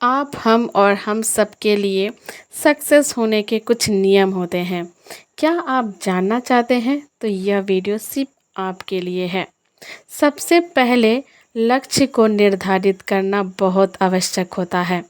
आप, हम और हम सब के लिए सक्सेस होने के कुछ नियम होते हैं। क्या आप जानना चाहते हैं? तो यह वीडियो सिर्फ आपके लिए है। सबसे पहले लक्ष्य को निर्धारित करना बहुत आवश्यक होता है।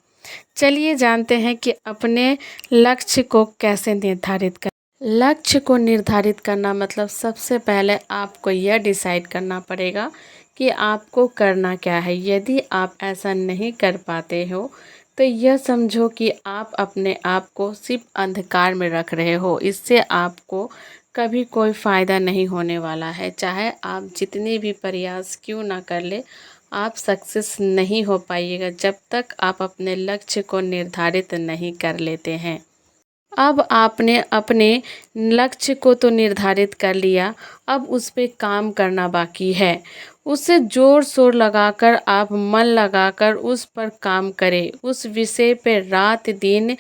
चलिए जानते हैं कि अपने लक्ष्य को कैसे निर्धारित करें। लक्ष्य को निर्धारित करना मतलब सबसे पहले आपको यह डिसाइड करना पड़ेगा कि आपको करना क्या है। यदि आप ऐसा नहीं कर पाते हो तो यह समझो कि आप अपने आप को सिर्फ अंधकार में रख रहे हो। इससे आपको कभी कोई फ़ायदा नहीं होने वाला है। चाहे आप जितने भी प्रयास क्यों ना कर ले, आप सक्सेस नहीं हो पाइएगा जब तक आप अपने लक्ष्य को निर्धारित नहीं कर लेते हैं। अब आपने अपने लक्ष्य को तो निर्धारित कर लिया, अब उस पे काम करना बाकी है। उसे ज़ोर शोर लगाकर, आप मन लगाकर उस पर काम करें। उस विषय पे रात दिन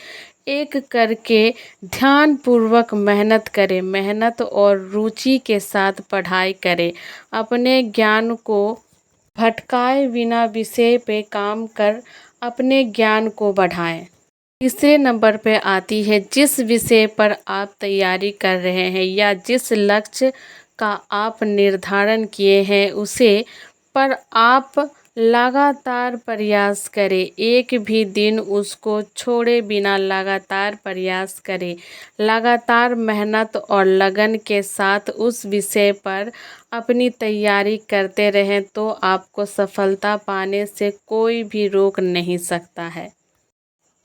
एक करके ध्यानपूर्वक मेहनत करें। मेहनत और रुचि के साथ पढ़ाई करें। अपने ज्ञान को भटकाए बिना विषय पे काम कर अपने ज्ञान को बढ़ाएं। तीसरे नंबर पे आती है, जिस विषय पर आप तैयारी कर रहे हैं या जिस लक्ष्य का आप निर्धारण किए हैं उसे पर आप लगातार प्रयास करें। एक भी दिन उसको छोड़े बिना लगातार प्रयास करें। लगातार मेहनत और लगन के साथ उस विषय पर अपनी तैयारी करते रहें तो आपको सफलता पाने से कोई भी रोक नहीं सकता है।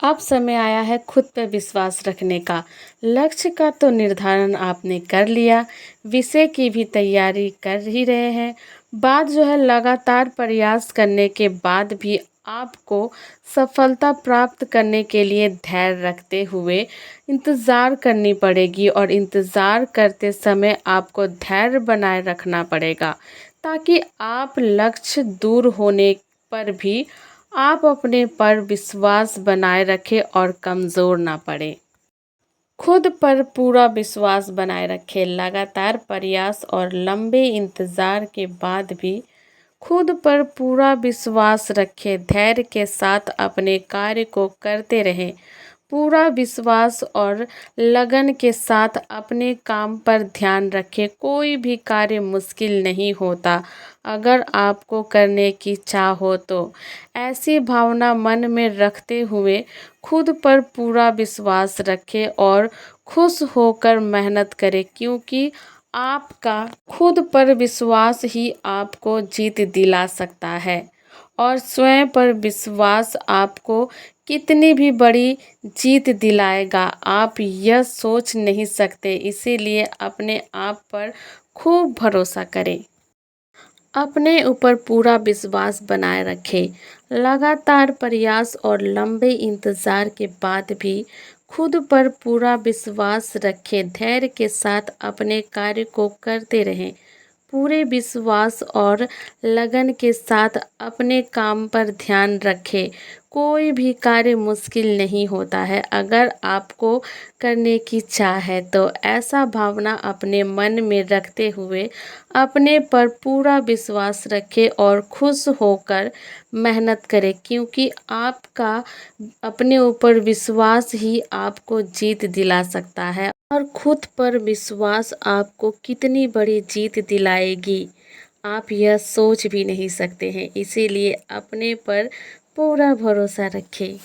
अब समय आया है खुद पे विश्वास रखने का। लक्ष्य का तो निर्धारण आपने कर लिया, विषय की भी तैयारी कर ही रहे हैं। बात जो है, लगातार प्रयास करने के बाद भी आपको सफलता प्राप्त करने के लिए धैर्य रखते हुए इंतज़ार करनी पड़ेगी और इंतज़ार करते समय आपको धैर्य बनाए रखना पड़ेगा ताकि आप लक्ष्य दूर होने पर भी आप अपने पर विश्वास बनाए रखें और कमज़ोर ना पड़े। खुद पर पूरा विश्वास बनाए रखें। लगातार प्रयास और लंबे इंतज़ार के बाद भी खुद पर पूरा विश्वास रखें। धैर्य के साथ अपने कार्य को करते रहें। पूरा विश्वास और लगन के साथ अपने काम पर ध्यान रखें। कोई भी कार्य मुश्किल नहीं होता अगर आपको करने की चाह हो तो। ऐसी भावना मन में रखते हुए खुद पर पूरा विश्वास रखें और खुश होकर मेहनत करें, क्योंकि आपका खुद पर विश्वास ही आपको जीत दिला सकता है। और स्वयं पर विश्वास आपको कितनी भी बड़ी जीत दिलाएगा आप यह सोच नहीं सकते। इसीलिए अपने आप पर खूब भरोसा करें। अपने ऊपर पूरा विश्वास बनाए रखें। लगातार प्रयास और लंबे इंतज़ार के बाद भी खुद पर पूरा विश्वास रखें। धैर्य के साथ अपने कार्य को करते रहें। पूरे विश्वास और लगन के साथ अपने काम पर ध्यान रखें। कोई भी कार्य मुश्किल नहीं होता है अगर आपको करने की चाह है तो। ऐसा भावना अपने मन में रखते हुए अपने पर पूरा विश्वास रखें और खुश होकर मेहनत करें, क्योंकि आपका अपने ऊपर विश्वास ही आपको जीत दिला सकता है। और खुद पर विश्वास आपको कितनी बड़ी जीत दिलाएगी आप यह सोच भी नहीं सकते हैं। इसीलिए अपने पर पूरा भरोसा रखें।